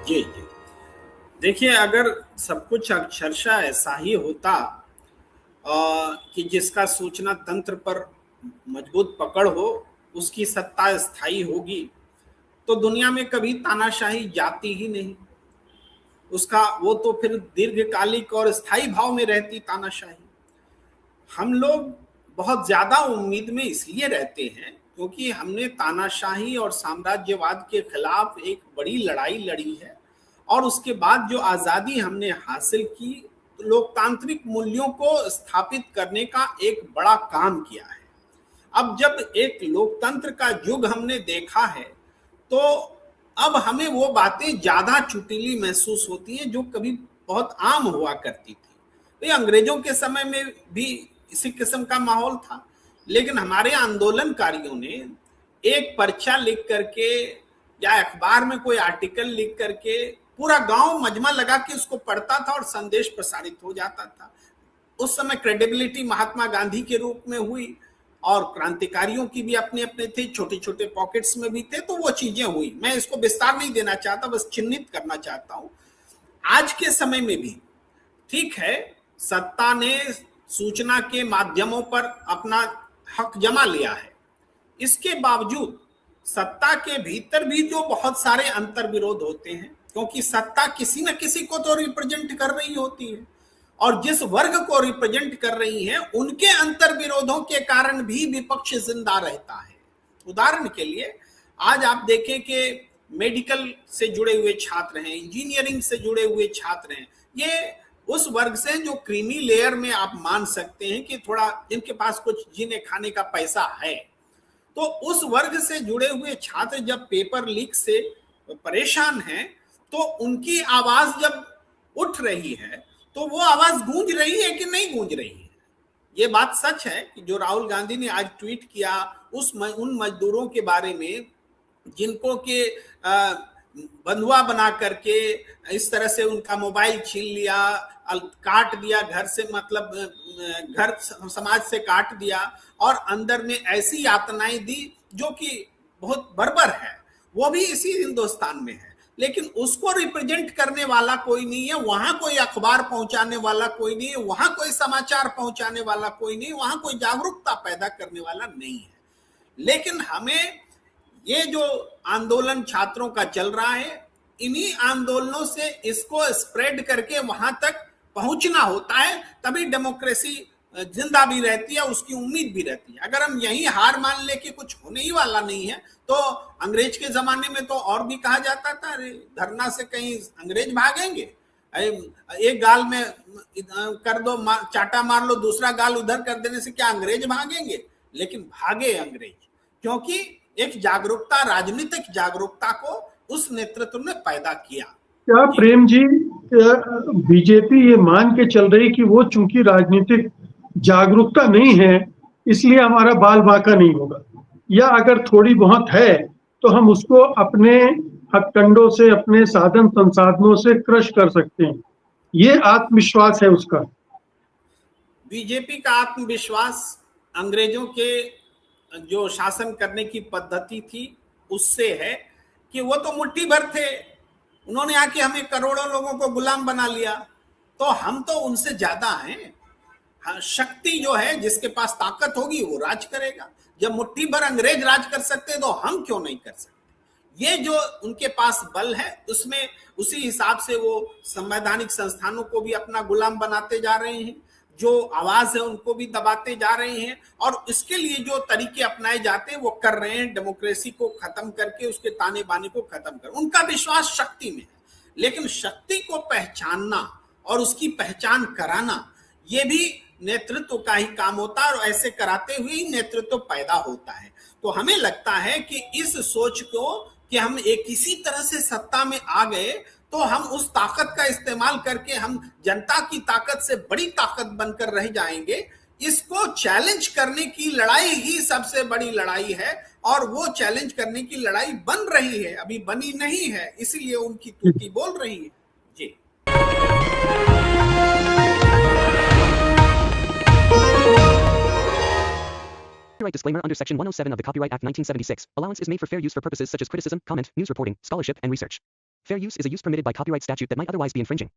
जी, जी। देखिए, अगर सब कुछ अक्षरशः ऐसा ही होता कि जिसका सूचना तंत्र पर मजबूत पकड़ हो, उसकी सत्ता स्थायी होगी, तो दुनिया में कभी तानाशाही जाती ही नहीं। उसका वो तो फिर दीर्घकालिक और स्थायी भाव में रहती तानाशाही। हम लोग बहुत ज्यादा उम्मीद में इसलिए रहते हैं क्योंकि हमने तानाशाही और साम्राज्यवाद के खिलाफ एक बड़ी लड़ाई लड़ी है, और उसके बाद जो आजादी हमने हासिल की, तो लोकतांत्रिक मूल्यों को स्थापित करने का एक बड़ा काम किया है। अब जब एक लोकतंत्र का युग हमने देखा है, तो अब हमें वो बातें ज्यादा चुटीली महसूस होती हैं जो कभी बहुत आम हुआ करती थी। तो ये अंग्रेजों के समय में भी इसी किस्म का माहौल था, लेकिन हमारे आंदोलनकारियों ने एक पर्चा लिख करके या अखबार में कोई आर्टिकल लिख करके पूरा गांव मजमा लगा के उसको पढ़ता था और संदेश प्रसारित हो जाता था। उस समय क्रेडिबिलिटी महात्मा गांधी के रूप में हुई, और क्रांतिकारियों की भी अपने अपने थे, छोटे छोटे पॉकेट्स में भी थे, तो वो चीजें हुई। मैं इसको विस्तार नहीं देना चाहता, बस चिन्हित करना चाहता हूं। आज के समय में भी ठीक है, सत्ता ने सूचना के माध्यमों पर अपना हक जमा लिया है। इसके बावजूद सत्ता के भीतर भी जो बहुत सारे अंतर विरोध होते हैं, क्योंकि सत्ता किसी न किसी को तो रिप्रेजेंट कर रही होती है, और जिस वर्ग को रिप्रेजेंट कर रही है उनके अंतर विरोधों के कारण भी विपक्ष जिंदा रहता है। उदाहरण के लिए आज आप देखें कि मेडिकल से जुड़े हुए छात्र हैं, इंजीनियरिंग से जुड़े हुए छात्र हैं, ये उस वर्ग से जो क्रीमी लेयर में आप मान सकते हैं कि थोड़ा जिनके पास कुछ जीने खाने का पैसा है, तो उस वर्ग से जुड़े हुए छात्र जब पेपर लीक से परेशान हैं, तो उनकी आवाज जब उठ रही है, तो वो आवाज गूंज रही है कि नहीं गूंज रही है। ये बात सच है कि जो राहुल गांधी ने आज ट्वीट किया उन मजदूरों के बारे में जिनको के बंधुआ बना करके इस तरह से उनका मोबाइल छीन लिया, काट दिया घर से, मतलब घर समाज से काट दिया, और अंदर में ऐसी यातनाएं दी जो कि बहुत बर्बर है, वो भी इसी हिंदुस्तान में है। लेकिन उसको रिप्रेजेंट करने वाला कोई नहीं है, वहां कोई अखबार पहुंचाने वाला कोई नहीं है, वहां कोई समाचार पहुंचाने वाला कोई नहीं, वहां कोई जागरूकता पैदा करने वाला नहीं है। लेकिन हमें ये जो आंदोलन छात्रों का चल रहा है, इन्हीं आंदोलनों से इसको स्प्रेड करके वहां तक पहुंचना होता है, तभी डेमोक्रेसी जिंदा भी रहती है, उसकी उम्मीद भी रहती है। अगर हम यही हार मान ले कि कुछ होने ही वाला नहीं है, तो अंग्रेज के जमाने में तो और भी कहा जाता था, अरे धरना से कहीं अंग्रेज भागेंगे, एक गाल में कर दो, चाटा मार लो, दूसरा गाल उधर कर देने से क्या अंग्रेज भागेंगे? लेकिन भागे अंग्रेज, क्योंकि एक जागरूकता, राजनीतिक जागरूकता को उस नेतृत्व ने पैदा किया। क्या प्रेम जी, बीजेपी ये मान के चल रही कि वो चूंकि राजनीतिक जागरूकता नहीं है इसलिए हमारा बाल बांका नहीं होगा, या अगर थोड़ी बहुत है तो हम उसको अपने हथकंडों से, अपने साधन संसाधनों से क्रश कर सकते हैं, ये आत्मविश्वास है उसका? बीजेपी का आत्मविश्वास अंग्रेजों के जो शासन करने की पद्धति थी उससे है कि वो तो मुट्ठी भर थे, उन्होंने आके हमें करोड़ों लोगों को गुलाम बना लिया, तो हम तो उनसे ज्यादा हैं। हाँ, शक्ति जो है, जिसके पास ताकत होगी वो राज करेगा। जब मुट्ठी भर अंग्रेज राज कर सकते तो हम क्यों नहीं कर सकते? ये जो उनके पास बल है, उसमें उसी हिसाब से वो संवैधानिक संस्थानों को भी अपना गुलाम बनाते जा रहे हैं, जो आवाज है उनको भी दबाते जा रहे हैं, और इसके लिए जो तरीके अपनाए जाते हैं वो कर रहे हैं, डेमोक्रेसी को खत्म करके उसके ताने बाने को खत्म कर। उनका विश्वास शक्ति में है, लेकिन शक्ति को पहचानना और उसकी पहचान कराना ये भी नेतृत्व का ही काम होता है, और ऐसे कराते हुए ही नेतृत्व पैदा होता है। तो हमें लगता है कि इस सोच को कि हम एक इसी तरह से सत्ता में आ गए तो हम उस ताकत का इस्तेमाल करके हम जनता की ताकत से बड़ी ताकत बनकर रह जाएंगे, इसको चैलेंज करने की लड़ाई ही सबसे बड़ी लड़ाई है, और वो चैलेंज करने की लड़ाई बन रही है, अभी बनी नहीं है, इसीलिए उनकी तूती बोल रही है। जी। Copyright disclaimer under Section 107 of the Copyright Act 1976. Allowance is made for fair use for purposes such as criticism, comment, news reporting, scholarship, and research. Fair use is a use permitted by copyright statute that might otherwise be infringing.